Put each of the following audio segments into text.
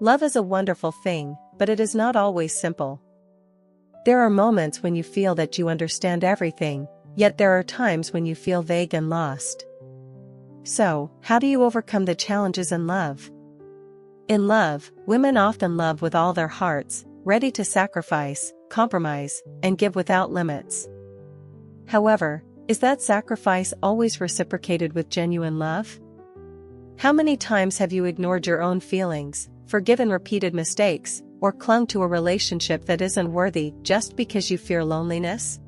Love is a wonderful thing, but it is not always simple. There are moments when you feel that you understand everything, yet there are times when you feel vague and lost. So, how do you overcome the challenges in love? In love, women often love with all their hearts, ready to sacrifice, compromise, and give without limits. However, is that sacrifice always reciprocated with genuine love? How many times have you ignored your own feelings, forgiven repeated mistakes, or clung to a relationship that isn't worthy just because you fear loneliness?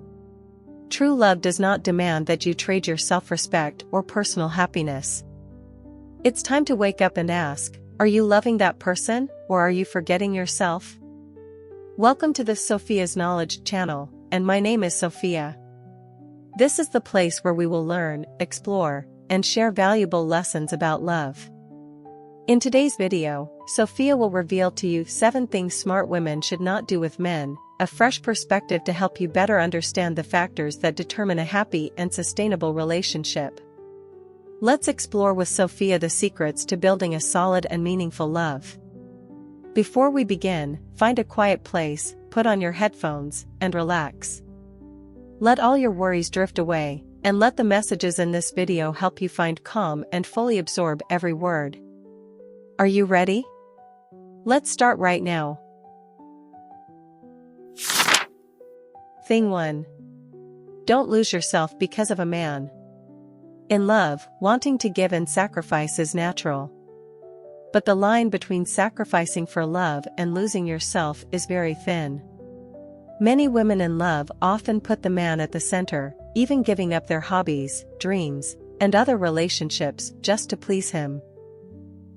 True love does not demand that you trade your self-respect or personal happiness. It's time to wake up and ask, are you loving that person, or are you forgetting yourself? Welcome to the Sophia's Knowledge channel, and my name is Sophia. This is the place where we will learn, explore, and share valuable lessons about love. In today's video, Sophia will reveal to you 7 things smart women should not do with men, a fresh perspective to help you better understand the factors that determine a happy and sustainable relationship. Let's explore with Sophia the secrets to building a solid and meaningful love. Before we begin, find a quiet place, put on your headphones, and relax. Let all your worries drift away, and let the messages in this video help you find calm and fully absorb every word. Are you ready? Let's start right now. Thing 1. Don't lose yourself because of a man. In love, wanting to give and sacrifice is natural. But the line between sacrificing for love and losing yourself is very thin. Many women in love often put the man at the center, even giving up their hobbies, dreams, and other relationships just to please him.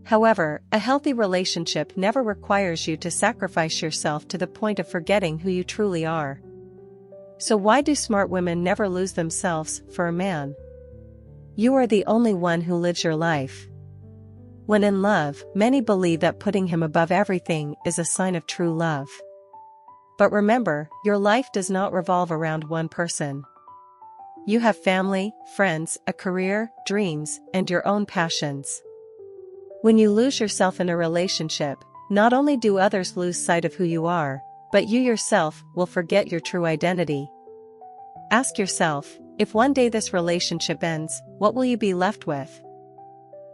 However, a healthy relationship never requires you to sacrifice yourself to the point of forgetting who you truly are. So why do smart women never lose themselves for a man? You are the only one who lives your life. When in love, many believe that putting him above everything is a sign of true love. But remember, your life does not revolve around one person. You have family, friends, a career, dreams, and your own passions. When you lose yourself in a relationship, not only do others lose sight of who you are, but you yourself will forget your true identity. Ask yourself, if one day this relationship ends, what will you be left with?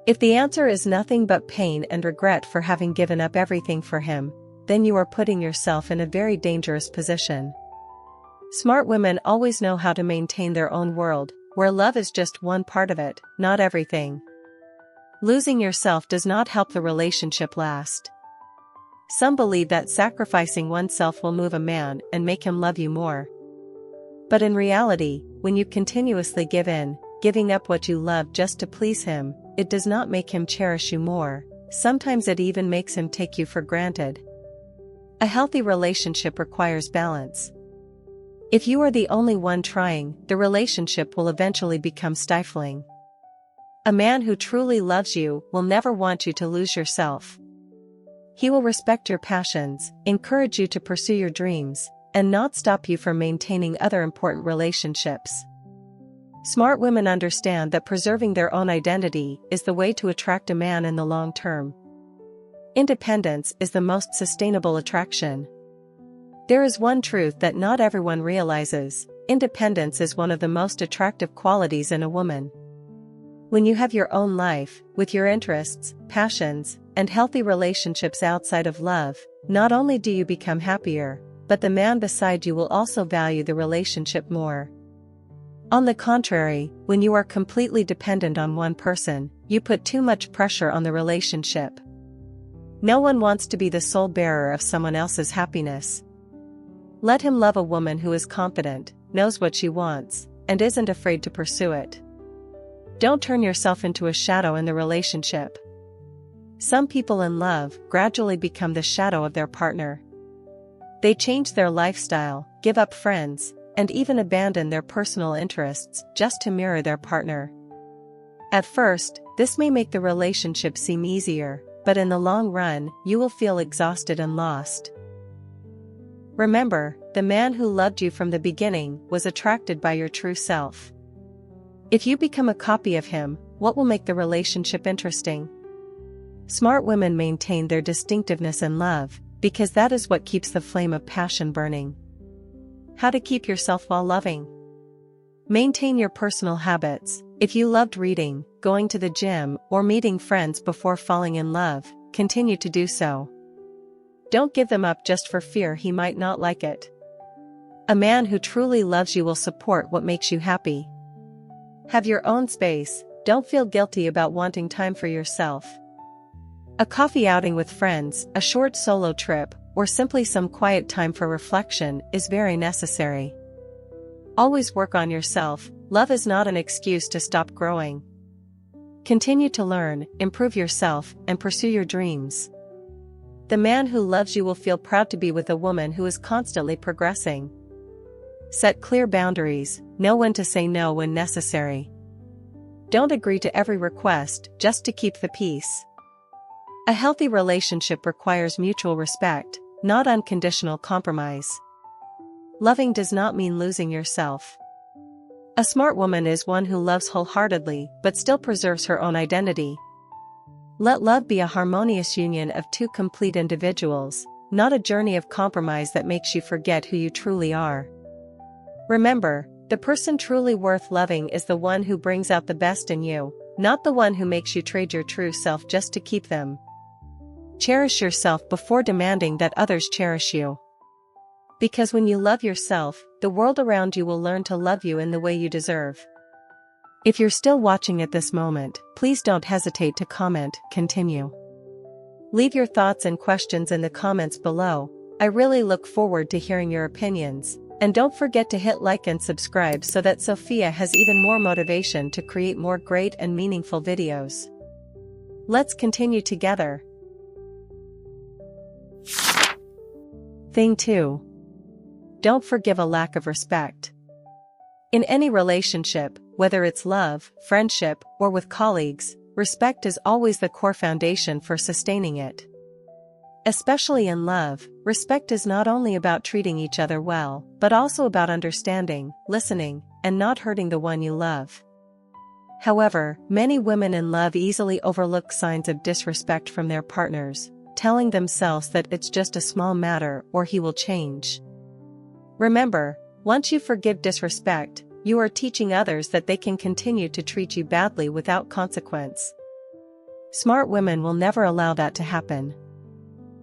If the answer is nothing but pain and regret for having given up everything for him, then you are putting yourself in a very dangerous position. Smart women always know how to maintain their own world, where love is just one part of it, not everything. Losing yourself does not help the relationship last. Some believe that sacrificing oneself will move a man and make him love you more. But in reality, when you continuously give in, giving up what you love just to please him, it does not make him cherish you more. Sometimes it even makes him take you for granted. A healthy relationship requires balance. If you are the only one trying, the relationship will eventually become stifling. A man who truly loves you will never want you to lose yourself. He will respect your passions, encourage you to pursue your dreams, and not stop you from maintaining other important relationships. Smart women understand that preserving their own identity is the way to attract a man in the long term. Independence is the most sustainable attraction. There is one truth that not everyone realizes: independence is one of the most attractive qualities in a woman. When you have your own life, with your interests, passions, and healthy relationships outside of love, not only do you become happier, but the man beside you will also value the relationship more. On the contrary, when you are completely dependent on one person, you put too much pressure on the relationship. No one wants to be the sole bearer of someone else's happiness. Let him love a woman who is confident, knows what she wants, and isn't afraid to pursue it. Don't turn yourself into a shadow in the relationship. Some people in love gradually become the shadow of their partner. They change their lifestyle, give up friends, and even abandon their personal interests just to mirror their partner. At first, this may make the relationship seem easier, but in the long run, you will feel exhausted and lost. Remember, the man who loved you from the beginning was attracted by your true self. If you become a copy of him, what will make the relationship interesting? Smart women maintain their distinctiveness in love, because that is what keeps the flame of passion burning. How to keep yourself while loving. Maintain your personal habits. If you loved reading, going to the gym, or meeting friends before falling in love, continue to do so. Don't give them up just for fear he might not like it. A man who truly loves you will support what makes you happy. Have your own space. Don't feel guilty about wanting time for yourself. A coffee outing with friends, a short solo trip, or simply some quiet time for reflection is very necessary. Always work on yourself. Love is not an excuse to stop growing. Continue to learn, improve yourself, and pursue your dreams. The man who loves you will feel proud to be with a woman who is constantly progressing. Set clear boundaries. Know when to say no when necessary. Don't agree to every request just to keep the peace. A healthy relationship requires mutual respect, not unconditional compromise. Loving does not mean losing yourself. A smart woman is one who loves wholeheartedly but still preserves her own identity. Let love be a harmonious union of two complete individuals, not a journey of compromise that makes you forget who you truly are. Remember, the person truly worth loving is the one who brings out the best in you, not the one who makes you trade your true self just to keep them. Cherish yourself before demanding that others cherish you. Because when you love yourself, the world around you will learn to love you in the way you deserve. If you're still watching at this moment, please don't hesitate to comment, continue. Leave your thoughts and questions in the comments below. I really look forward to hearing your opinions. And don't forget to hit like and subscribe so that Sophia has even more motivation to create more great and meaningful videos. Let's continue together. Thing 2. Don't forgive a lack of respect. In any relationship, whether it's love, friendship, or with colleagues, respect is always the core foundation for sustaining it. Especially in love, respect is not only about treating each other well, but also about understanding, listening, and not hurting the one you love. However, many women in love easily overlook signs of disrespect from their partners, telling themselves that it's just a small matter or he will change. Remember, once you forgive disrespect, you are teaching others that they can continue to treat you badly without consequence. Smart women will never allow that to happen.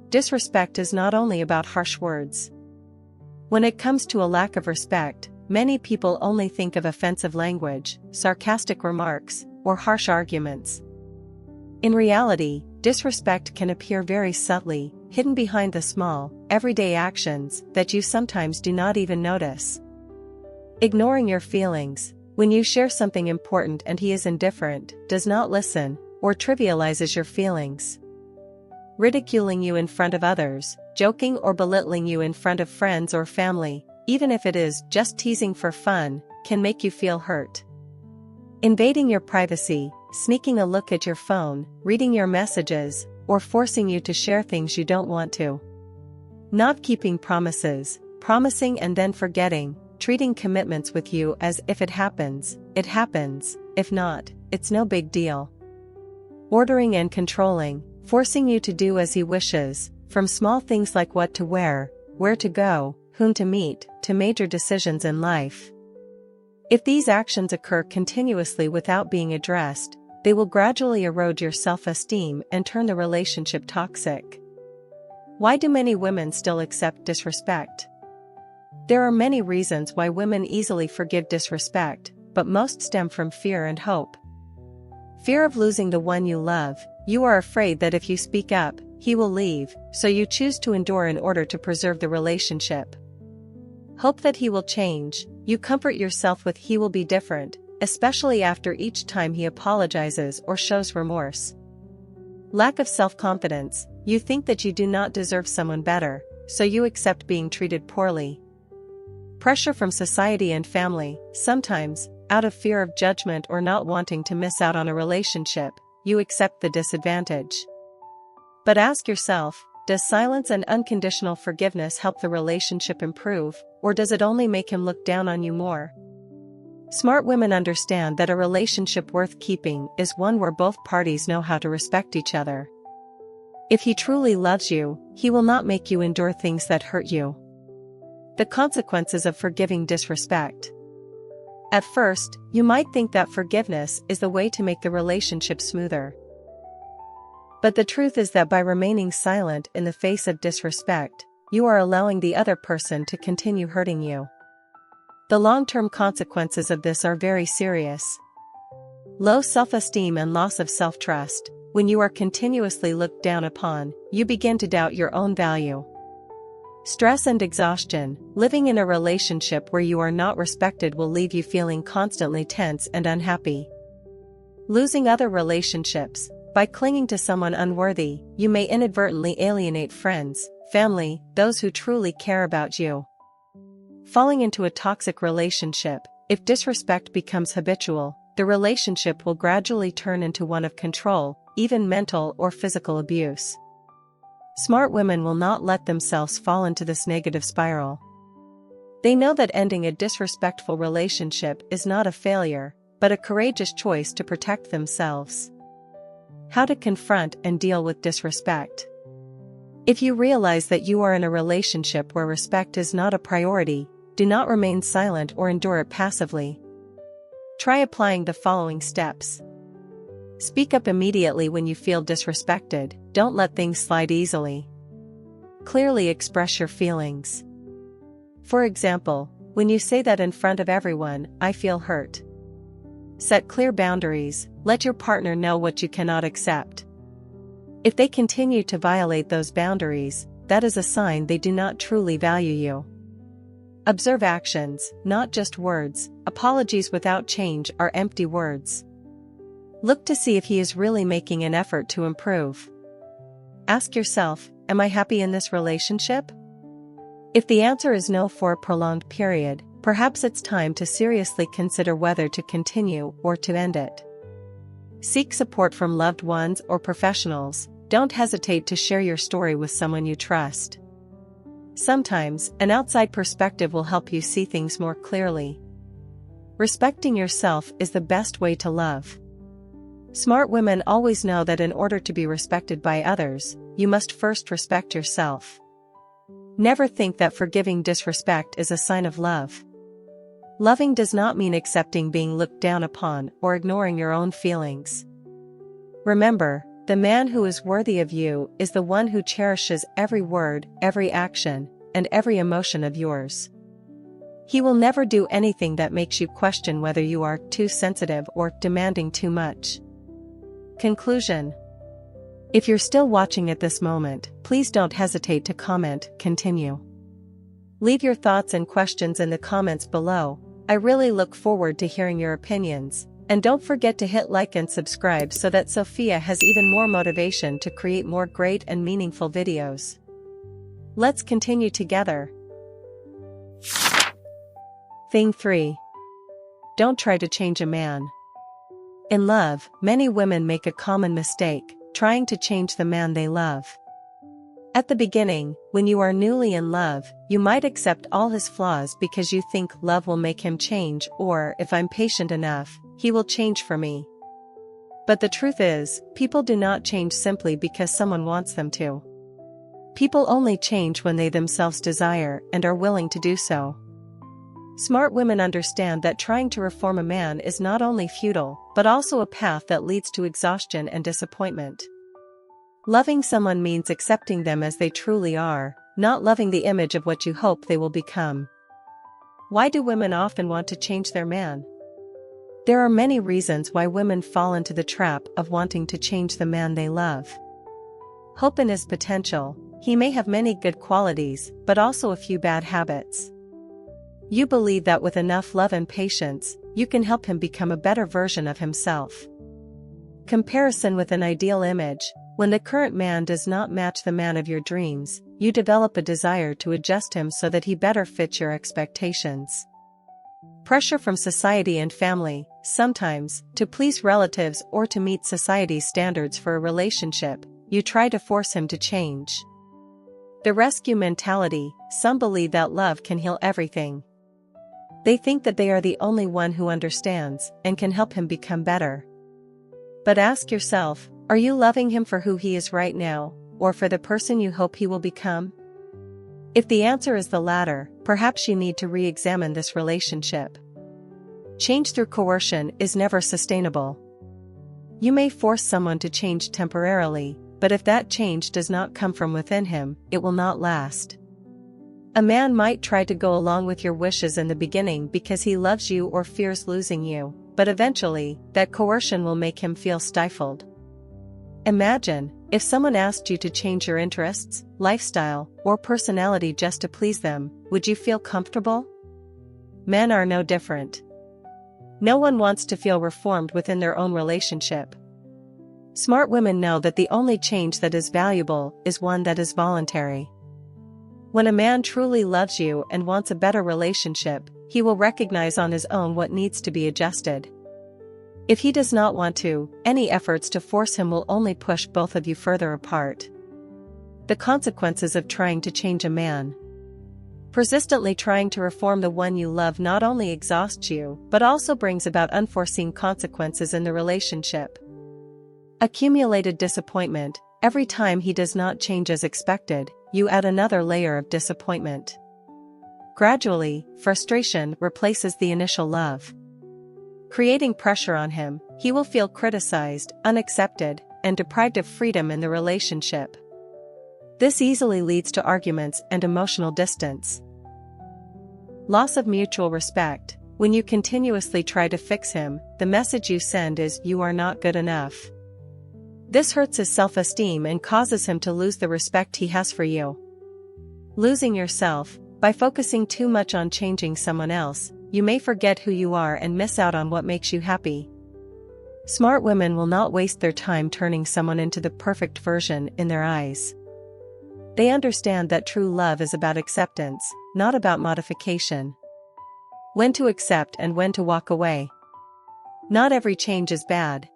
Disrespect is not only about harsh words. When it comes to a lack of respect, many people only think of offensive language, sarcastic remarks, or harsh arguments. In reality, disrespect can appear very subtly, hidden behind the small, everyday actions that you sometimes do not even notice. Ignoring your feelings. When you share something important and he is indifferent, does not listen, or trivializes your feelings. Ridiculing you in front of others, joking or belittling you in front of friends or family, even if it is just teasing for fun, can make you feel hurt. Invading your privacy, sneaking a look at your phone, reading your messages, or forcing you to share things you don't want to. Not keeping promises, promising and then forgetting, treating commitments with you as if it happens, if not, it's no big deal. Ordering and controlling, forcing you to do as he wishes, from small things like what to wear, where to go, whom to meet, to major decisions in life. If these actions occur continuously without being addressed, they will gradually erode your self-esteem and turn the relationship toxic. Why do many women still accept disrespect? There are many reasons why women easily forgive disrespect, but most stem from fear and hope. Fear of losing the one you love. You are afraid that if you speak up, he will leave, so you choose to endure in order to preserve the relationship. Hope that he will change. You comfort yourself with he will be different, especially after each time he apologizes or shows remorse. Lack of self-confidence. You think that you do not deserve someone better, so you accept being treated poorly. Pressure from society and family. Sometimes, out of fear of judgment or not wanting to miss out on a relationship, you accept the disadvantage. But ask yourself, does silence and unconditional forgiveness help the relationship improve, or does it only make him look down on you more? Smart women understand that a relationship worth keeping is one where both parties know how to respect each other. If he truly loves you, he will not make you endure things that hurt you. The consequences of forgiving disrespect. At first, you might think that forgiveness is the way to make the relationship smoother. But the truth is that by remaining silent in the face of disrespect, you are allowing the other person to continue hurting you. The long-term consequences of this are very serious. Low self-esteem and loss of self-trust. When you are continuously looked down upon, you begin to doubt your own value. Stress and exhaustion. Living in a relationship where you are not respected will leave you feeling constantly tense and unhappy. Losing other relationships. By clinging to someone unworthy, you may inadvertently alienate friends, family, those who truly care about you. Falling into a toxic relationship. If disrespect becomes habitual, the relationship will gradually turn into one of control, even mental or physical abuse. Smart women will not let themselves fall into this negative spiral. They know that ending a disrespectful relationship is not a failure, but a courageous choice to protect themselves. How to confront and deal with disrespect. If you realize that you are in a relationship where respect is not a priority, do not remain silent or endure it passively. Try applying the following steps. Speak up immediately when you feel disrespected. Don't let things slide easily. Clearly express your feelings. For example, when you say that in front of everyone, "I feel hurt." Set clear boundaries. Let your partner know what you cannot accept. If they continue to violate those boundaries, that is a sign they do not truly value you. Observe actions, not just words. Apologies without change are empty words. Look to see if he is really making an effort to improve. Ask yourself, am I happy in this relationship? If the answer is no for a prolonged period, perhaps it's time to seriously consider whether to continue or to end it. Seek support from loved ones or professionals. Don't hesitate to share your story with someone you trust. Sometimes, an outside perspective will help you see things more clearly. Respecting yourself is the best way to love. Smart women always know that in order to be respected by others, you must first respect yourself. Never think that forgiving disrespect is a sign of love. Loving does not mean accepting being looked down upon or ignoring your own feelings. Remember, the man who is worthy of you is the one who cherishes every word, every action, and every emotion of yours. He will never do anything that makes you question whether you are too sensitive or demanding too much. Conclusion. If you're still watching at this moment, please don't hesitate to comment, continue. Leave your thoughts and questions in the comments below. I really look forward to hearing your opinions. And don't forget to hit like and subscribe so that Sophia has even more motivation to create more great and meaningful videos. Let's continue together. Thing 3. Don't try to change a man. In love, many women make a common mistake, trying to change the man they love. At the beginning, when you are newly in love, you might accept all his flaws because you think love will make him change, or if I'm patient enough, he will change for me. But the truth is, people do not change simply because someone wants them to. People only change when they themselves desire and are willing to do so. Smart women understand that trying to reform a man is not only futile, but also a path that leads to exhaustion and disappointment. Loving someone means accepting them as they truly are, not loving the image of what you hope they will become. Why do women often want to change their man? There are many reasons why women fall into the trap of wanting to change the man they love. Hope in his potential. He may have many good qualities, but also a few bad habits. You believe that with enough love and patience, you can help him become a better version of himself. Comparison with an ideal image. When the current man does not match the man of your dreams, you develop a desire to adjust him so that he better fits your expectations. Pressure from society and family. Sometimes, to please relatives or to meet society's standards for a relationship, you try to force him to change. The rescue mentality. Some believe that love can heal everything. They think that they are the only one who understands and can help him become better. But ask yourself, are you loving him for who he is right now, or for the person you hope he will become? If the answer is the latter, perhaps you need to re-examine this relationship. Change through coercion is never sustainable. You may force someone to change temporarily, but if that change does not come from within him, it will not last. A man might try to go along with your wishes in the beginning because he loves you or fears losing you, but eventually, that coercion will make him feel stifled. Imagine, if someone asked you to change your interests, lifestyle, or personality just to please them, would you feel comfortable? Men are no different. No one wants to feel reformed within their own relationship. Smart women know that the only change that is valuable is one that is voluntary. When a man truly loves you and wants a better relationship, he will recognize on his own what needs to be adjusted. If he does not want to, any efforts to force him will only push both of you further apart. The consequences of trying to change a man. Persistently trying to reform the one you love not only exhausts you, but also brings about unforeseen consequences in the relationship. Accumulated disappointment. Every time he does not change as expected, you add another layer of disappointment. Gradually, frustration replaces the initial love. Creating pressure on him, he will feel criticized, unaccepted, and deprived of freedom in the relationship. This easily leads to arguments and emotional distance. Loss of mutual respect. When you continuously try to fix him, the message you send is "you are not good enough." This hurts his self-esteem and causes him to lose the respect he has for you. Losing yourself. By focusing too much on changing someone else, you may forget who you are and miss out on what makes you happy. Smart women will not waste their time turning someone into the perfect version in their eyes. They understand that true love is about acceptance, not about modification. When to accept and when to walk away. Not every change is bad.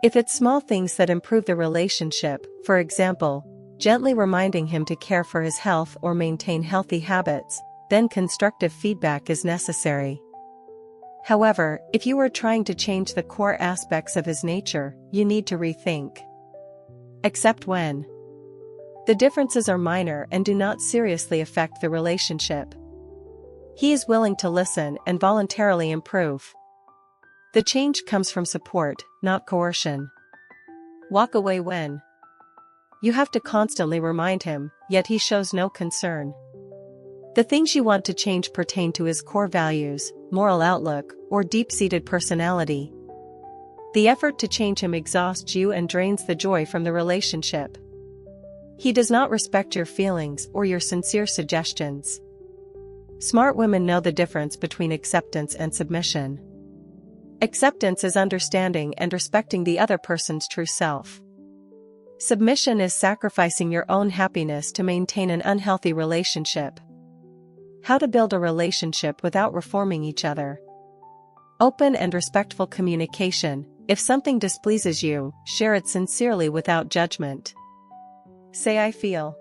If it's small things that improve the relationship, for example, gently reminding him to care for his health or maintain healthy habits, then constructive feedback is necessary. However, if you are trying to change the core aspects of his nature, you need to rethink. Accept when the differences are minor and do not seriously affect the relationship. He is willing to listen and voluntarily improve. The change comes from support, not coercion. Walk away when you have to constantly remind him, yet he shows no concern. The things you want to change pertain to his core values, moral outlook, or deep-seated personality. The effort to change him exhausts you and drains the joy from the relationship. He does not respect your feelings or your sincere suggestions. Smart women know the difference between acceptance and submission. Acceptance is understanding and respecting the other person's true self. Submission is sacrificing your own happiness to maintain an unhealthy relationship. How to build a relationship without reforming each other. Open and respectful communication. If something displeases you, share it sincerely without judgment. Say "I feel"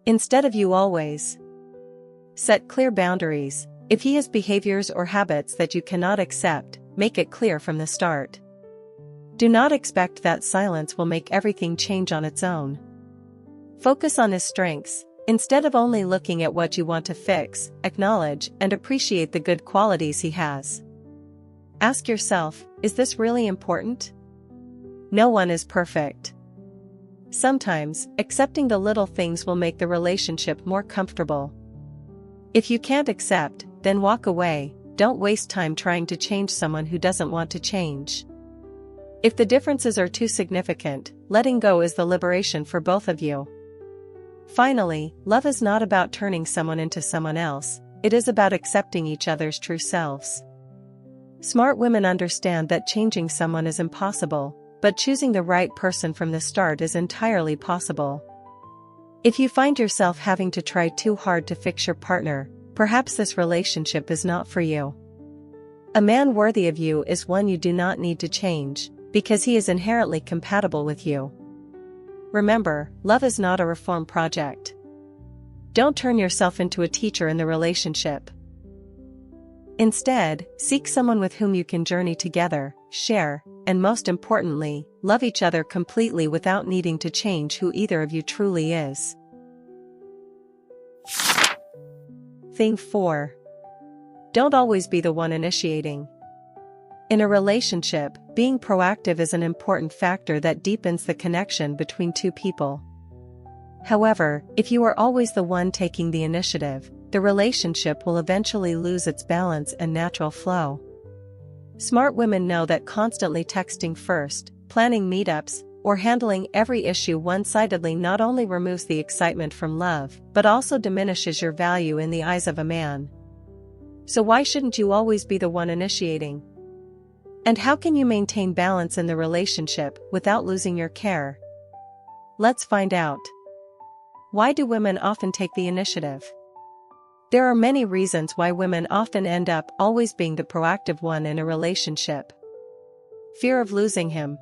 instead of "you always." Set clear boundaries. If he has behaviors or habits that you cannot accept, make it clear from the start. Do not expect that silence will make everything change on its own. Focus on his strengths. Instead of only looking at what you want to fix, acknowledge and appreciate the good qualities he has. Ask yourself, is this really important? No one is perfect. Sometimes, accepting the little things will make the relationship more comfortable. If you can't accept, then walk away. Don't waste time trying to change someone who doesn't want to change. If the differences are too significant, letting go is the liberation for both of you. Finally, love is not about turning someone into someone else, it is about accepting each other's true selves. Smart women understand that changing someone is impossible, but choosing the right person from the start is entirely possible. If you find yourself having to try too hard to fix your partner, perhaps this relationship is not for you. A man worthy of you is one you do not need to change, because he is inherently compatible with you. Remember, love is not a reform project. Don't turn yourself into a teacher in the relationship. Instead, seek someone with whom you can journey together, share, and most importantly, love each other completely without needing to change who either of you truly is. Thing 4. Don't always be the one initiating. In a relationship, being proactive is an important factor that deepens the connection between two people. However, if you are always the one taking the initiative, the relationship will eventually lose its balance and natural flow. Smart women know that constantly texting first, planning meetups, or handling every issue one-sidedly not only removes the excitement from love, but also diminishes your value in the eyes of a man. So why shouldn't you always be the one initiating? And how can you maintain balance in the relationship without losing your care? Let's find out. Why do women often take the initiative? There are many reasons why women often end up always being the proactive one in a relationship. Fear of losing him.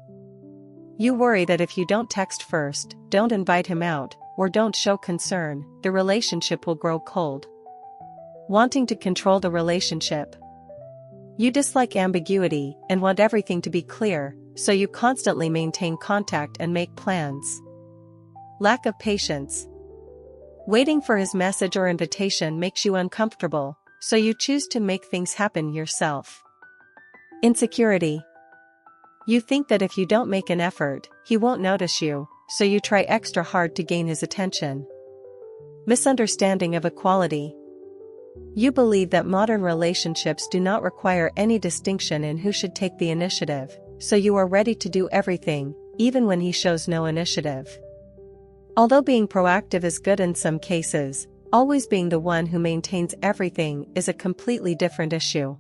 You worry that if you don't text first, don't invite him out, or don't show concern, the relationship will grow cold. Wanting to control the relationship. You dislike ambiguity and want everything to be clear, so you constantly maintain contact and make plans. Lack of patience. Waiting for his message or invitation makes you uncomfortable, so you choose to make things happen yourself. Insecurity. You think that if you don't make an effort, he won't notice you, so you try extra hard to gain his attention. Misunderstanding of equality. You believe that modern relationships do not require any distinction in who should take the initiative, so you are ready to do everything, even when he shows no initiative. Although being proactive is good in some cases, always being the one who maintains everything is a completely different issue.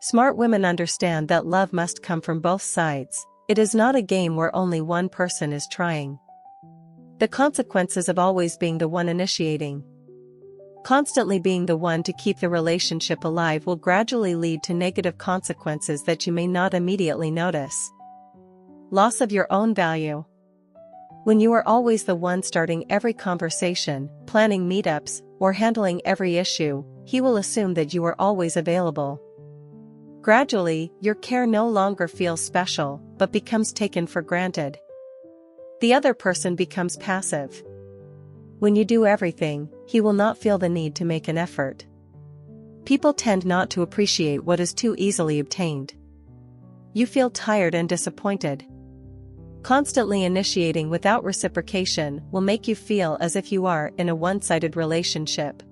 Smart women understand that love must come from both sides. It is not a game where only one person is trying. The consequences of always being the one initiating. Constantly being the one to keep the relationship alive will gradually lead to negative consequences that you may not immediately notice. Loss of your own value. When you are always the one starting every conversation, planning meetups, or handling every issue, he will assume that you are always available. Gradually, your care no longer feels special, but becomes taken for granted. The other person becomes passive. When you do everything, he will not feel the need to make an effort. People tend not to appreciate what is too easily obtained. You feel tired and disappointed. Constantly initiating without reciprocation will make you feel as if you are in a one-sided relationship.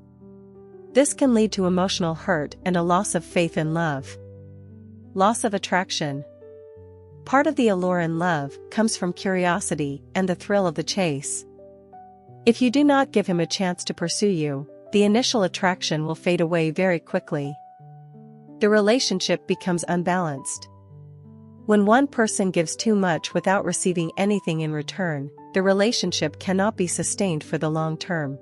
This can lead to emotional hurt and a loss of faith in love. Loss of attraction. Part of the allure in love comes from curiosity and the thrill of the chase. If you do not give him a chance to pursue you, the initial attraction will fade away very quickly. The relationship becomes unbalanced. When one person gives too much without receiving anything in return, the relationship cannot be sustained for the long term.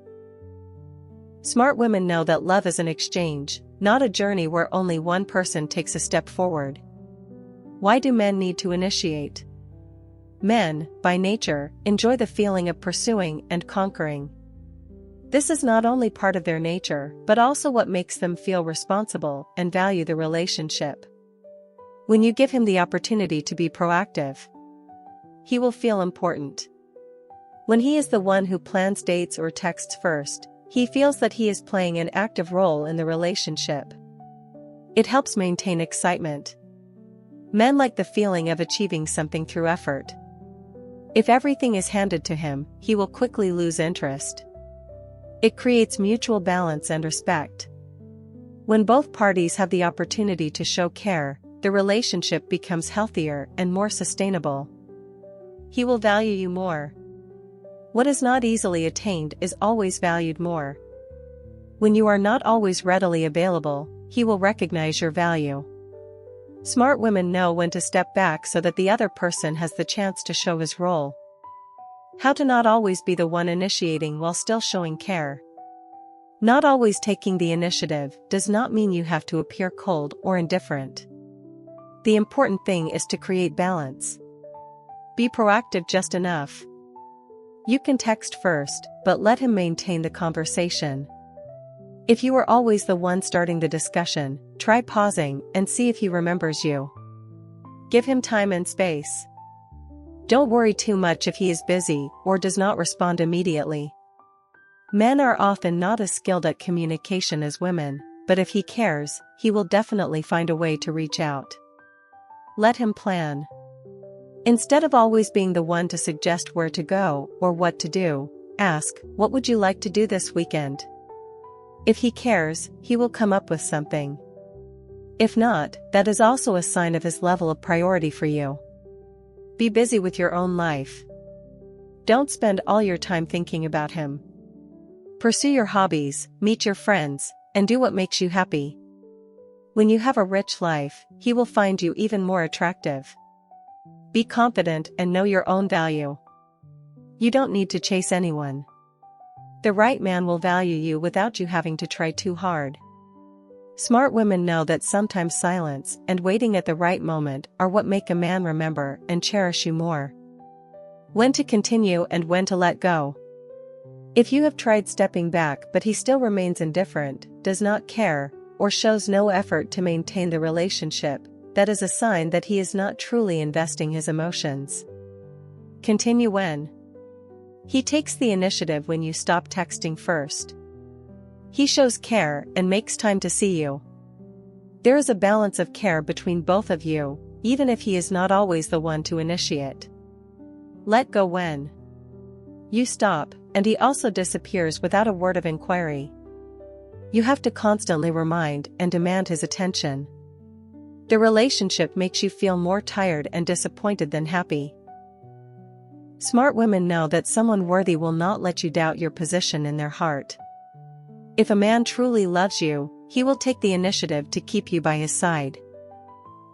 Smart women know that love is an exchange, not a journey where only one person takes a step forward. Why do men need to initiate? Men, by nature, enjoy the feeling of pursuing and conquering. This is not only part of their nature, but also what makes them feel responsible and value the relationship. When you give him the opportunity to be proactive, he will feel important. When he is the one who plans dates or texts first, he feels that he is playing an active role in the relationship. It helps maintain excitement. Men like the feeling of achieving something through effort. If everything is handed to him, he will quickly lose interest. It creates mutual balance and respect. When both parties have the opportunity to show care, the relationship becomes healthier and more sustainable. He will value you more. What is not easily attained is always valued more. When you are not always readily available, he will recognize your value. Smart women know when to step back so that the other person has the chance to show his role. How to not always be the one initiating while still showing care. Not always taking the initiative does not mean you have to appear cold or indifferent. The important thing is to create balance. Be proactive just enough. You can text first, but let him maintain the conversation. If you are always the one starting the discussion, try pausing and see if he remembers you. Give him time and space. Don't worry too much if he is busy or does not respond immediately. Men are often not as skilled at communication as women, but if he cares, he will definitely find a way to reach out. Let him plan. Instead of always being the one to suggest where to go or what to do, ask, "What would you like to do this weekend?" If he cares, he will come up with something. If not, that is also a sign of his level of priority for you. Be busy with your own life. Don't spend all your time thinking about him. Pursue your hobbies, meet your friends, and do what makes you happy. When you have a rich life, he will find you even more attractive. Be confident and know your own value. You don't need to chase anyone. The right man will value you without you having to try too hard. Smart women know that sometimes silence and waiting at the right moment are what make a man remember and cherish you more. When to continue and when to let go. If you have tried stepping back but he still remains indifferent, does not care, or shows no effort to maintain the relationship, that is a sign that he is not truly investing his emotions. Continue when he takes the initiative. When you stop texting first, he shows care and makes time to see you. There is a balance of care between both of you, even if he is not always the one to initiate. Let go when you stop, and he also disappears without a word of inquiry. You have to constantly remind and demand his attention. The relationship makes you feel more tired and disappointed than happy. Smart women know that someone worthy will not let you doubt your position in their heart. If a man truly loves you, he will take the initiative to keep you by his side.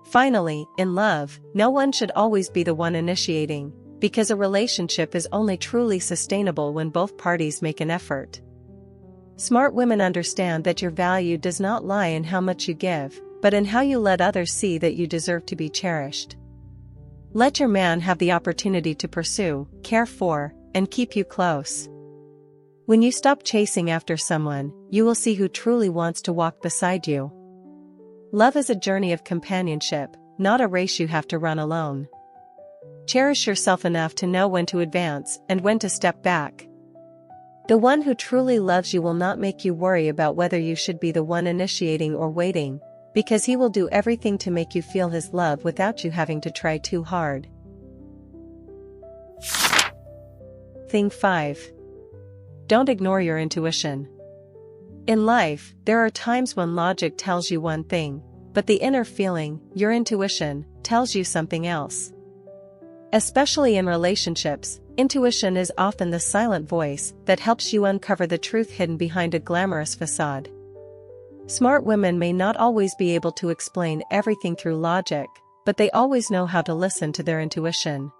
Finally, in love, no one should always be the one initiating, because a relationship is only truly sustainable when both parties make an effort. Smart women understand that your value does not lie in how much you give, but in how you let others see that you deserve to be cherished. Let your man have the opportunity to pursue, care for, and keep you close. When you stop chasing after someone, you will see who truly wants to walk beside you. Love is a journey of companionship, not a race you have to run alone. Cherish yourself enough to know when to advance and when to step back. The one who truly loves you will not make you worry about whether you should be the one initiating or waiting, because he will do everything to make you feel his love without you having to try too hard. Thing 5. Don't ignore your intuition. In life, there are times when logic tells you one thing, but the inner feeling, your intuition, tells you something else. Especially in relationships, intuition is often the silent voice that helps you uncover the truth hidden behind a glamorous facade. Smart women may not always be able to explain everything through logic, but they always know how to listen to their intuition.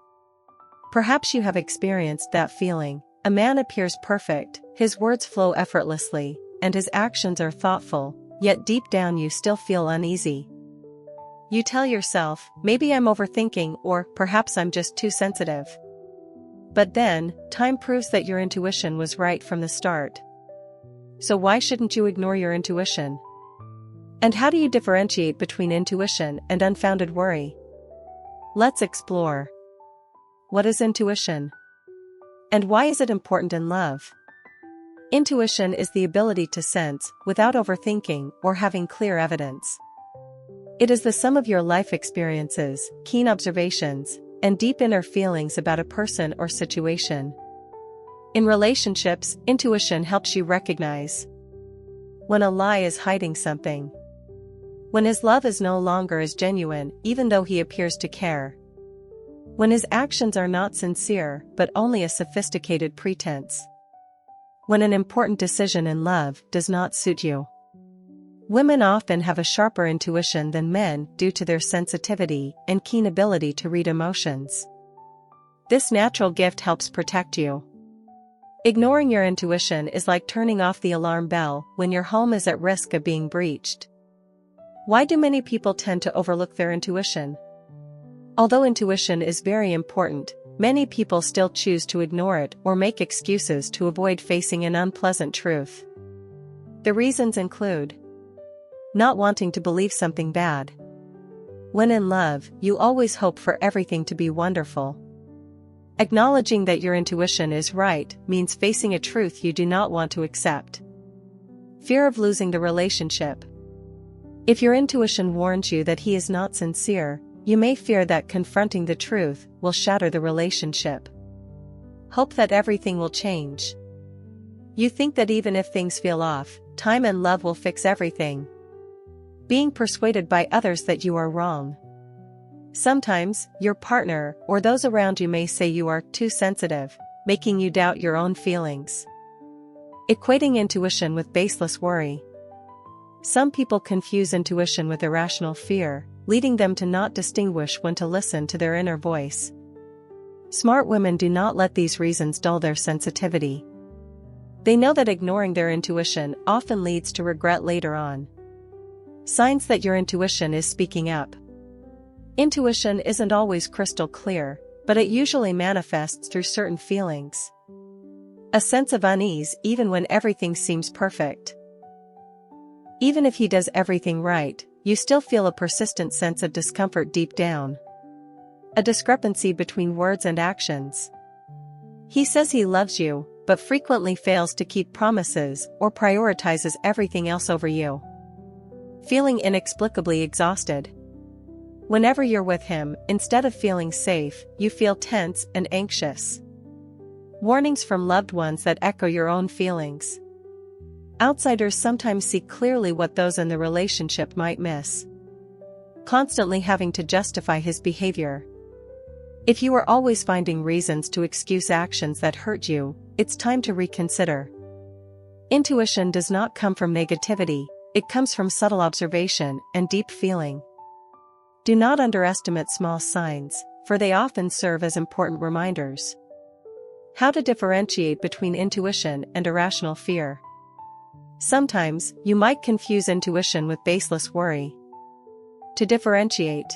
Perhaps you have experienced that feeling. A man appears perfect, his words flow effortlessly, and his actions are thoughtful, yet deep down you still feel uneasy. You tell yourself, maybe I'm overthinking, or perhaps I'm just too sensitive. But then, time proves that your intuition was right from the start. So why shouldn't you ignore your intuition? And how do you differentiate between intuition and unfounded worry? Let's explore. What is intuition? And why is it important in love? Intuition is the ability to sense, without overthinking or having clear evidence. It is the sum of your life experiences, keen observations, and deep inner feelings about a person or situation. In relationships, intuition helps you recognize when a lie is hiding something, when his love is no longer as genuine even though he appears to care, when his actions are not sincere but only a sophisticated pretense, when an important decision in love does not suit you. Women often have a sharper intuition than men due to their sensitivity and keen ability to read emotions. This natural gift helps protect you. Ignoring your intuition is like turning off the alarm bell when your home is at risk of being breached. Why do many people tend to overlook their intuition? Although intuition is very important, many people still choose to ignore it or make excuses to avoid facing an unpleasant truth. The reasons include not wanting to believe something bad, When in love, you always hope for everything to be wonderful. Acknowledging that your intuition is right means facing a truth you do not want to accept. Fear of losing the relationship. If your intuition warns you that he is not sincere, you may fear that confronting the truth will shatter the relationship. Hope that everything will change. You think that even if things feel off, time and love will fix everything. Being persuaded by others that you are wrong. Sometimes, your partner or those around you may say you are too sensitive, making you doubt your own feelings. Equating intuition with baseless worry. Some people confuse intuition with irrational fear, leading them to not distinguish when to listen to their inner voice. Smart women do not let these reasons dull their sensitivity. They know that ignoring their intuition often leads to regret later on. Signs that your intuition is speaking up. Intuition isn't always crystal clear, but it usually manifests through certain feelings. A sense of unease even when everything seems perfect. Even if he does everything right, you still feel a persistent sense of discomfort deep down. A discrepancy between words and actions. He says he loves you, but frequently fails to keep promises or prioritizes everything else over you. Feeling inexplicably exhausted. Whenever you're with him, instead of feeling safe, you feel tense and anxious. Warnings from loved ones that echo your own feelings. Outsiders sometimes see clearly what those in the relationship might miss. Constantly having to justify his behavior. If you are always finding reasons to excuse actions that hurt you, it's time to reconsider. Intuition does not come from negativity, it comes from subtle observation and deep feeling. Do not underestimate small signs, for they often serve as important reminders. How to differentiate between intuition and irrational fear. Sometimes, you might confuse intuition with baseless worry. To differentiate.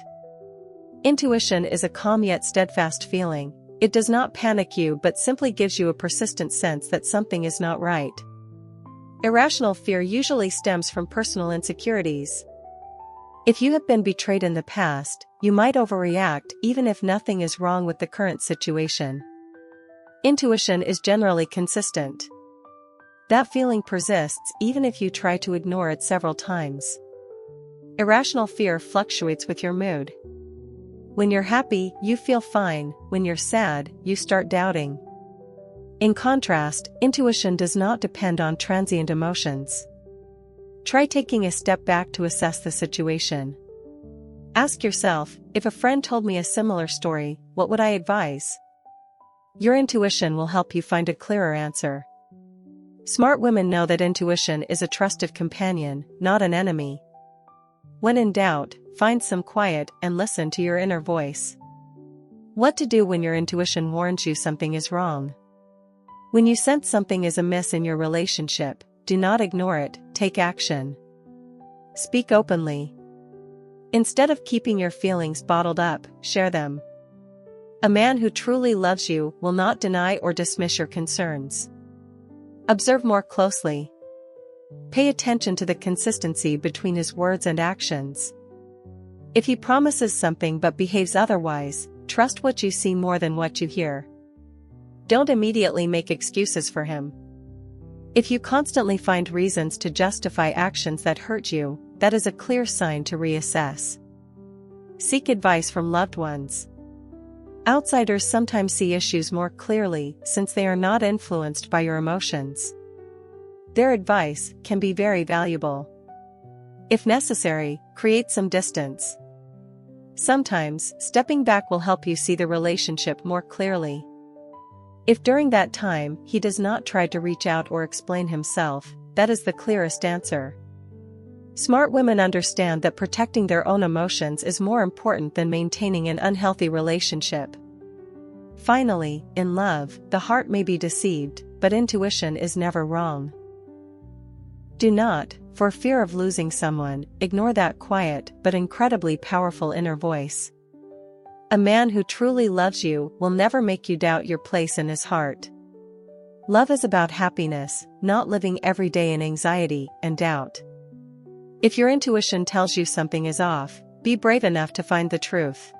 Intuition is a calm yet steadfast feeling. It does not panic you but simply gives you a persistent sense that something is not right. Irrational fear usually stems from personal insecurities. If you have been betrayed in the past, you might overreact even if nothing is wrong with the current situation. Intuition is generally consistent. That feeling persists even if you try to ignore it several times. Irrational fear fluctuates with your mood. When you're happy, you feel fine. When you're sad, you start doubting. In contrast, intuition does not depend on transient emotions. Try taking a step back to assess the situation. Ask yourself, if a friend told me a similar story, what would I advise? Your intuition will help you find a clearer answer. Smart women know that intuition is a trusted companion, not an enemy. When in doubt, find some quiet and listen to your inner voice. What to do when your intuition warns you something is wrong. When you sense something is amiss in your relationship, do not ignore it, take action. Speak openly. Instead of keeping your feelings bottled up, share them. A man who truly loves you will not deny or dismiss your concerns. Observe more closely. Pay attention to the consistency between his words and actions. If he promises something but behaves otherwise, trust what you see more than what you hear. Don't immediately make excuses for him. If you constantly find reasons to justify actions that hurt you, that is a clear sign to reassess. Seek advice from loved ones. Outsiders sometimes see issues more clearly since they are not influenced by your emotions. Their advice can be very valuable. If necessary, create some distance. Sometimes, stepping back will help you see the relationship more clearly. If during that time he does not try to reach out or explain himself, that is the clearest answer. Smart women understand that protecting their own emotions is more important than maintaining an unhealthy relationship. Finally, in love, the heart may be deceived, but intuition is never wrong. Do not, for fear of losing someone, ignore that quiet but incredibly powerful inner voice. A man who truly loves you will never make you doubt your place in his heart. Love is about happiness, not living every day in anxiety and doubt. If your intuition tells you something is off, Be brave enough to find the truth.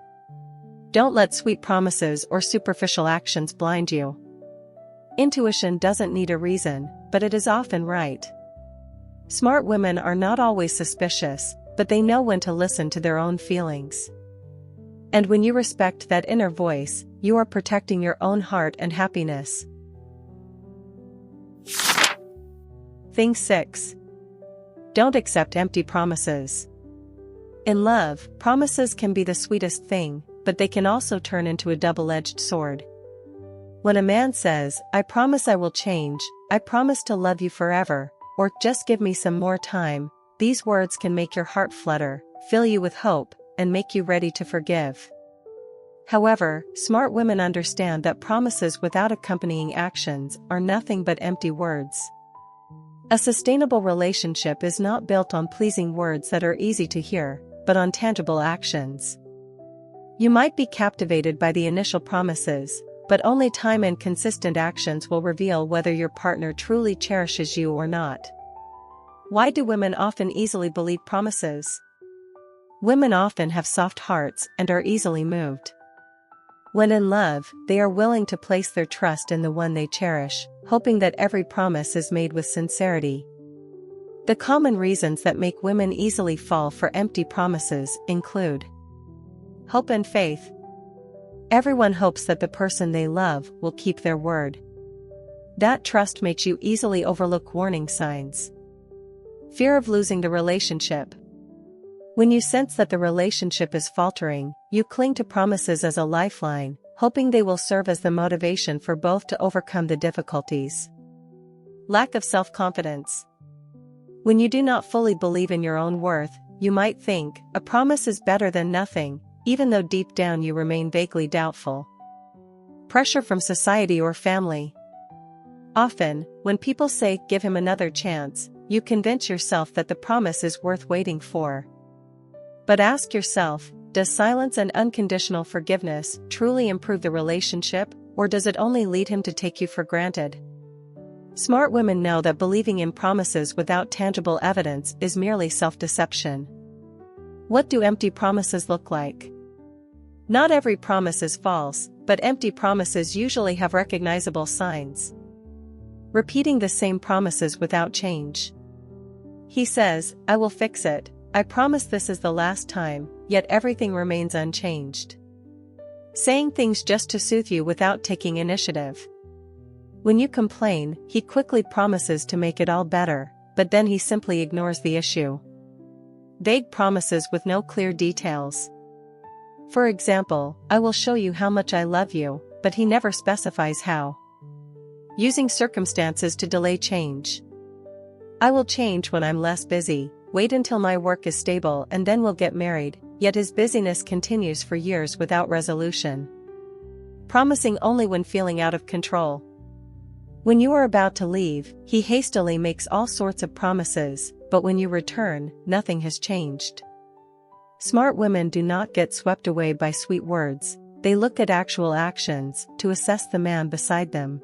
Don't let sweet promises or superficial actions blind you. Intuition doesn't need a reason, but it is often right. Smart women are not always suspicious, but they know when to listen to their own feelings. And when you respect that inner voice, you are protecting your own heart and happiness. Thing 6. Don't accept empty promises. In love, promises can be the sweetest thing, but they can also turn into a double-edged sword. When a man says, "I promise I will change, I promise to love you forever," or "just give me some more time," these words can make your heart flutter, fill you with hope, and make you ready to forgive. However, smart women understand that promises without accompanying actions are nothing but empty words. A sustainable relationship is not built on pleasing words that are easy to hear, but on tangible actions. You might be captivated by the initial promises, but only time and consistent actions will reveal whether your partner truly cherishes you or not. Why do women often easily believe promises? Women often have soft hearts and are easily moved. When in love, they are willing to place their trust in the one they cherish, hoping that every promise is made with sincerity. The common reasons that make women easily fall for empty promises include hope and faith. Everyone hopes that the person they love will keep their word. That trust makes you easily overlook warning signs. Fear of losing the relationship. When you sense that the relationship is faltering, you cling to promises as a lifeline, hoping they will serve as the motivation for both to overcome the difficulties. Lack of self-confidence. When you do not fully believe in your own worth, you might think, a promise is better than nothing, even though deep down you remain vaguely doubtful. Pressure from society or family. Often, when people say, "give him another chance," you convince yourself that the promise is worth waiting for. But ask yourself, does silence and unconditional forgiveness truly improve the relationship, or does it only lead him to take you for granted? Smart women know that believing in promises without tangible evidence is merely self-deception. What do empty promises look like? Not every promise is false, but empty promises usually have recognizable signs. Repeating the same promises without change. He says, "I will fix it. I promise this is the last time," yet everything remains unchanged. Saying things just to soothe you without taking initiative. When you complain, he quickly promises to make it all better, but then he simply ignores the issue. Vague promises with no clear details. For example, "I will show you how much I love you," but he never specifies how. Using circumstances to delay change. "I will change when I'm less busy. Wait until my work is stable and then we'll get married," yet his busyness continues for years without resolution. Promising only when feeling out of control. When you are about to leave, he hastily makes all sorts of promises, but when you return, nothing has changed. Smart women do not get swept away by sweet words, they look at actual actions to assess the man beside them.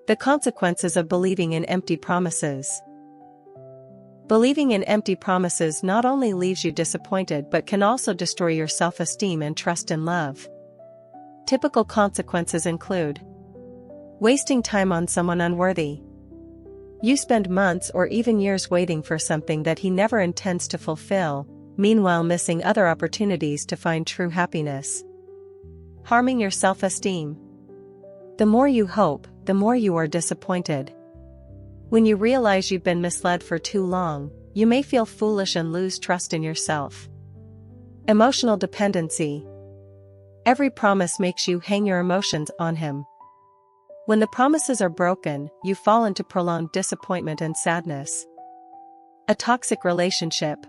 The consequences of believing in empty promises. Believing in empty promises not only leaves you disappointed but can also destroy your self-esteem and trust in love. Typical consequences include wasting time on someone unworthy. You spend months or even years waiting for something that he never intends to fulfill, meanwhile missing other opportunities to find true happiness. Harming your self-esteem. The more you hope, the more you are disappointed. When you realize you've been misled for too long, you may feel foolish and lose trust in yourself. Emotional dependency. Every promise makes you hang your emotions on him. When the promises are broken, you fall into prolonged disappointment and sadness. A toxic relationship.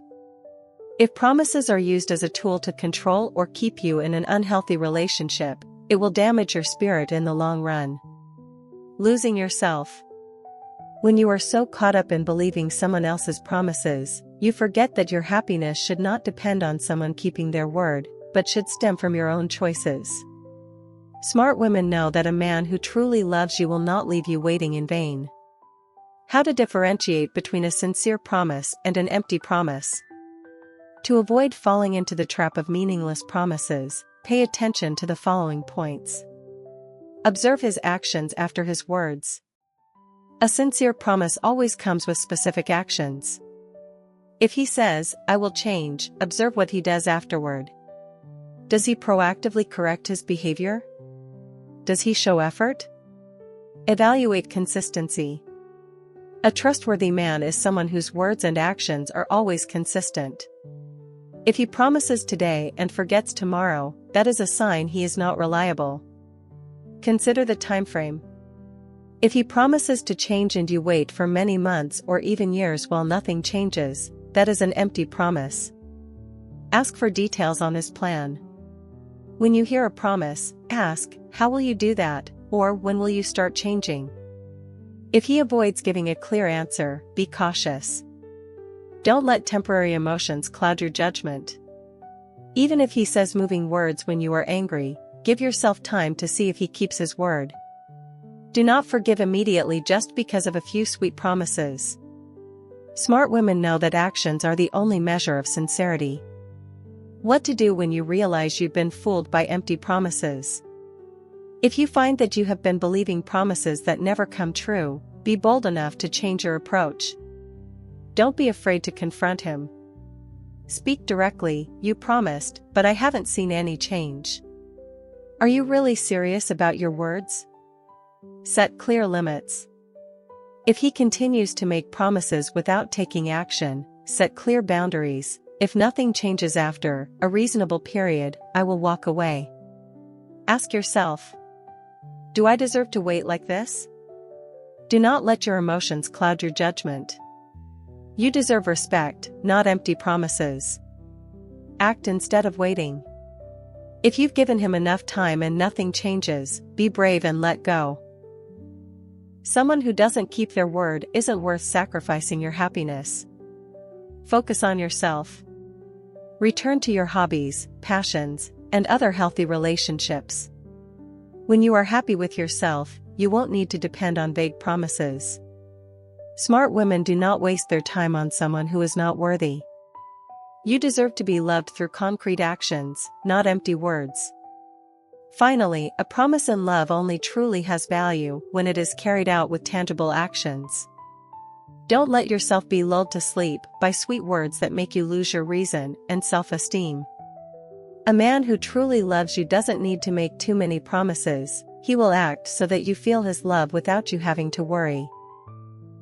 If promises are used as a tool to control or keep you in an unhealthy relationship, it will damage your spirit in the long run. Losing yourself. When you are so caught up in believing someone else's promises, you forget that your happiness should not depend on someone keeping their word, but should stem from your own choices. Smart women know that a man who truly loves you will not leave you waiting in vain. How to differentiate between a sincere promise and an empty promise. To avoid falling into the trap of meaningless promises, pay attention to the following points. Observe his actions after his words. A sincere promise always comes with specific actions. If he says, "I will change," observe what he does afterward. Does he proactively correct his behavior? Does he show effort? Evaluate consistency. A trustworthy man is someone whose words and actions are always consistent. If he promises today and forgets tomorrow, that is a sign he is not reliable. Consider the time frame. If he promises to change and you wait for many months or even years while nothing changes, that is an empty promise. Ask for details on his plan. When you hear a promise, ask, "How will you do that?" or "When will you start changing?" If he avoids giving a clear answer, be cautious. Don't let temporary emotions cloud your judgment. Even if he says moving words when you are angry, give yourself time to see if he keeps his word. Do not forgive immediately just because of a few sweet promises. Smart women know that actions are the only measure of sincerity. What to do when you realize you've been fooled by empty promises. If you find that you have been believing promises that never come true, be bold enough to change your approach. Don't be afraid to confront him. Speak directly, "You promised, but I haven't seen any change. Are you really serious about your words?" Set clear limits. If he continues to make promises without taking action, set clear boundaries. If nothing changes after a reasonable period, I will walk away. Ask yourself, do I deserve to wait like this? Do not let your emotions cloud your judgment. You deserve respect, not empty promises. Act instead of waiting. If you've given him enough time and nothing changes, be brave and let go. Someone who doesn't keep their word isn't worth sacrificing your happiness. Focus on yourself. Return to your hobbies, passions, and other healthy relationships. When you are happy with yourself, you won't need to depend on vague promises. Smart women do not waste their time on someone who is not worthy. You deserve to be loved through concrete actions, not empty words. Finally, a promise in love only truly has value when it is carried out with tangible actions. Don't let yourself be lulled to sleep by sweet words that make you lose your reason and self-esteem. A man who truly loves you doesn't need to make too many promises. He will act so that you feel his love without you having to worry.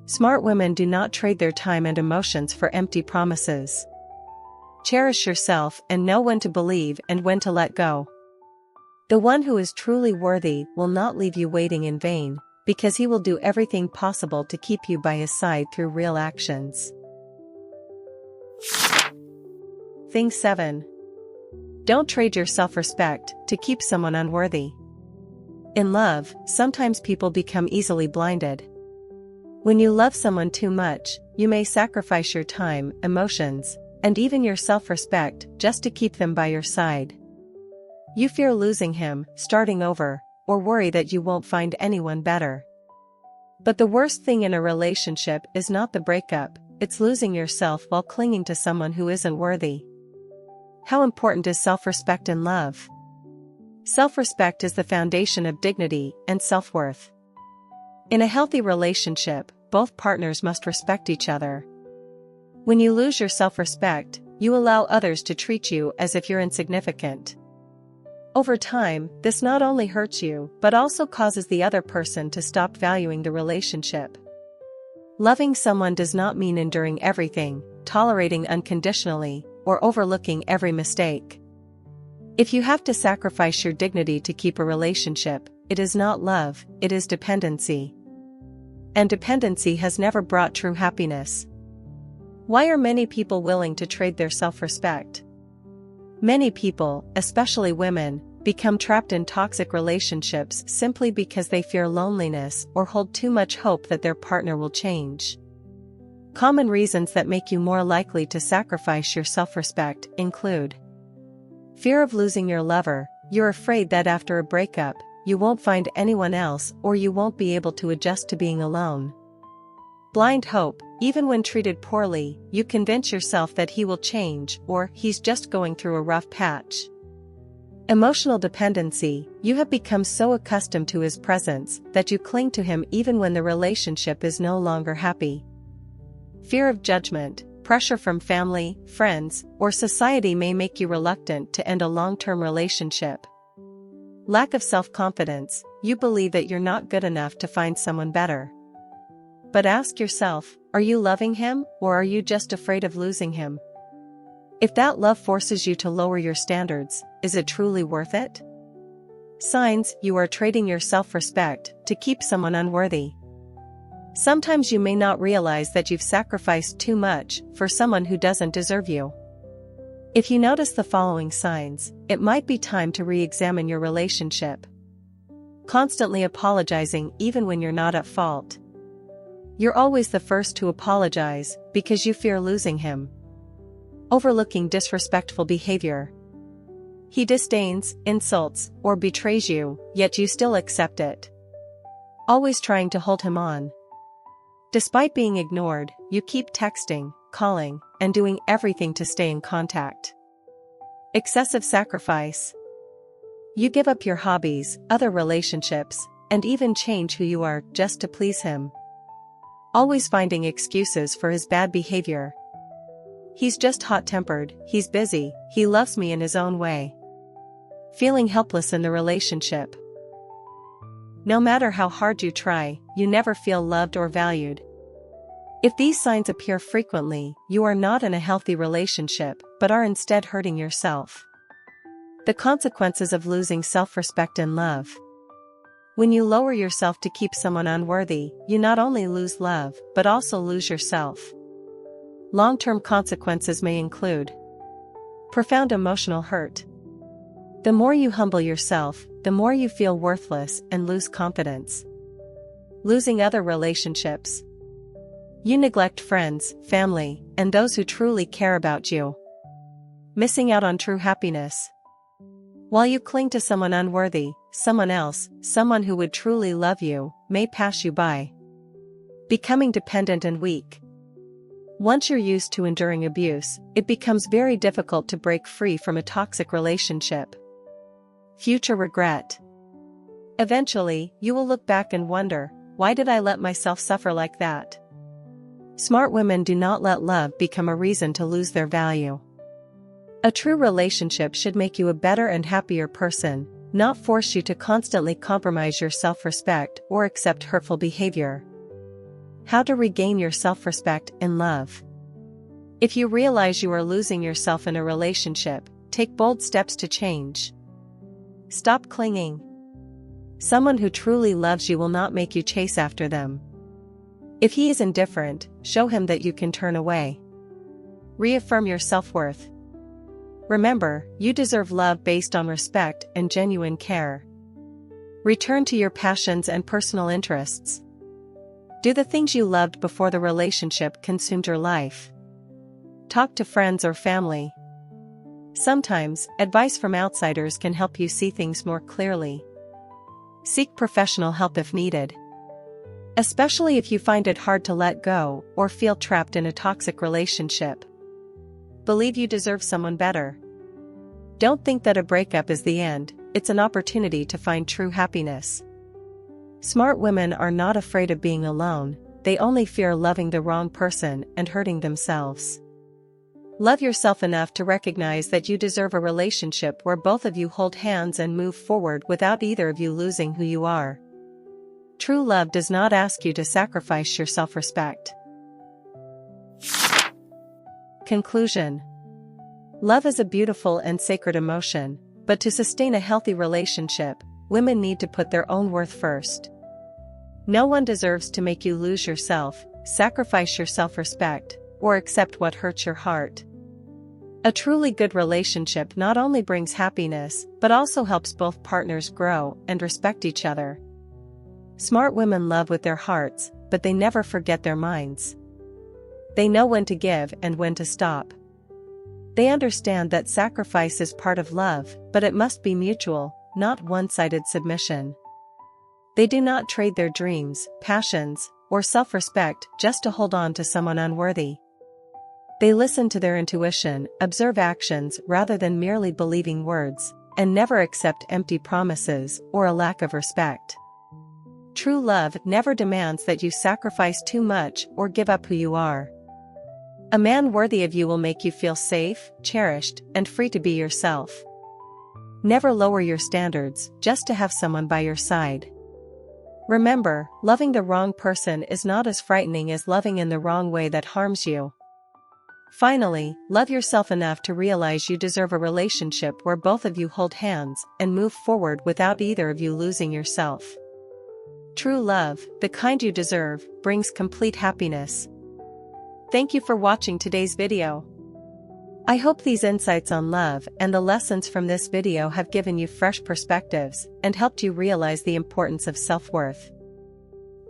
Smart women do not trade their time and emotions for empty promises. Cherish yourself and know when to believe and when to let go. The one who is truly worthy will not leave you waiting in vain, because he will do everything possible to keep you by his side through real actions. Thing 7. Don't trade your self-respect to keep someone unworthy. In love, sometimes people become easily blinded. When you love someone too much, you may sacrifice your time, emotions, and even your self-respect just to keep them by your side. You fear losing him, starting over, or worry that you won't find anyone better. But the worst thing in a relationship is not the breakup, it's losing yourself while clinging to someone who isn't worthy. How important is self-respect in love? Self-respect is the foundation of dignity and self-worth. In a healthy relationship, both partners must respect each other. When you lose your self-respect, you allow others to treat you as if you're insignificant. Over time, this not only hurts you, but also causes the other person to stop valuing the relationship. Loving someone does not mean enduring everything, tolerating unconditionally, or overlooking every mistake. If you have to sacrifice your dignity to keep a relationship, it is not love, it is dependency. And dependency has never brought true happiness. Why are many people willing to trade their self-respect? Many people, especially women, become trapped in toxic relationships simply because they fear loneliness or hold too much hope that their partner will change. Common reasons that make you more likely to sacrifice your self-respect include fear of losing your lover. You're afraid that after a breakup, you won't find anyone else or you won't be able to adjust to being alone. Blind hope, even when treated poorly, you convince yourself that he will change or he's just going through a rough patch. Emotional dependency, you have become so accustomed to his presence that you cling to him even when the relationship is no longer happy. Fear of judgment, pressure from family, friends, or society may make you reluctant to end a long-term relationship. Lack of self-confidence, you believe that you're not good enough to find someone better. But ask yourself, are you loving him, or are you just afraid of losing him? If that love forces you to lower your standards, is it truly worth it? Signs you are trading your self-respect to keep someone unworthy. Sometimes you may not realize that you've sacrificed too much for someone who doesn't deserve you. If you notice the following signs, it might be time to re-examine your relationship. Constantly apologizing even when you're not at fault. You're always the first to apologize because you fear losing him. Overlooking disrespectful behavior. He disdains, insults, or betrays you, yet you still accept it. Always trying to hold him on. Despite being ignored, you keep texting, calling, and doing everything to stay in contact. Excessive sacrifice. You give up your hobbies, other relationships, and even change who you are just to please him. Always finding excuses for his bad behavior. He's just hot-tempered, he's busy, he loves me in his own way. Feeling helpless in the relationship. No matter how hard you try, you never feel loved or valued. If these signs appear frequently, you are not in a healthy relationship, but are instead hurting yourself. The consequences of losing self-respect and love. When you lower yourself to keep someone unworthy, you not only lose love, but also lose yourself. Long-term consequences may include profound emotional hurt. The more you humble yourself, the more you feel worthless and lose confidence. Losing other relationships. You neglect friends, family, and those who truly care about you. Missing out on true happiness. While you cling to someone unworthy, someone else, someone who would truly love you, may pass you by. Becoming dependent and weak. Once you're used to enduring abuse, it becomes very difficult to break free from a toxic relationship. Future regret. Eventually, you will look back and wonder, why did I let myself suffer like that? Smart women do not let love become a reason to lose their value. A true relationship should make you a better and happier person, not force you to constantly compromise your self-respect or accept hurtful behavior. How to regain your self-respect in love. If you realize you are losing yourself in a relationship, take bold steps to change. Stop clinging. Someone who truly loves you will not make you chase after them. If he is indifferent, show him that you can turn away. Reaffirm your self-worth. Remember, you deserve love based on respect and genuine care. Return to your passions and personal interests. Do the things you loved before the relationship consumed your life. Talk to friends or family. Sometimes, advice from outsiders can help you see things more clearly. Seek professional help if needed. Especially if you find it hard to let go or feel trapped in a toxic relationship. Believe you deserve someone better. Don't think that a breakup is the end, it's an opportunity to find true happiness. Smart women are not afraid of being alone, they only fear loving the wrong person and hurting themselves. Love yourself enough to recognize that you deserve a relationship where both of you hold hands and move forward without either of you losing who you are. True love does not ask you to sacrifice your self-respect. Conclusion. Love is a beautiful and sacred emotion, but to sustain a healthy relationship, women need to put their own worth first. No one deserves to make you lose yourself, sacrifice your self-respect, or accept what hurts your heart. A truly good relationship not only brings happiness, but also helps both partners grow and respect each other. Smart women love with their hearts, but they never forget their minds. They know when to give and when to stop. They understand that sacrifice is part of love, but it must be mutual, not one-sided submission. They do not trade their dreams, passions, or self-respect just to hold on to someone unworthy. They listen to their intuition, observe actions rather than merely believing words, and never accept empty promises or a lack of respect. True love never demands that you sacrifice too much or give up who you are. A man worthy of you will make you feel safe, cherished, and free to be yourself. Never lower your standards just to have someone by your side. Remember, loving the wrong person is not as frightening as loving in the wrong way that harms you. Finally, love yourself enough to realize you deserve a relationship where both of you hold hands and move forward without either of you losing yourself. True love, the kind you deserve, brings complete happiness. Thank you for watching today's video. I hope these insights on love and the lessons from this video have given you fresh perspectives and helped you realize the importance of self-worth.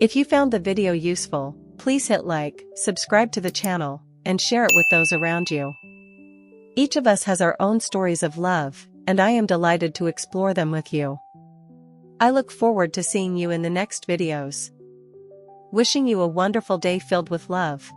If you found the video useful, please hit like, subscribe to the channel, and share it with those around you. Each of us has our own stories of love, and I am delighted to explore them with you. I look forward to seeing you in the next videos. Wishing you a wonderful day filled with love.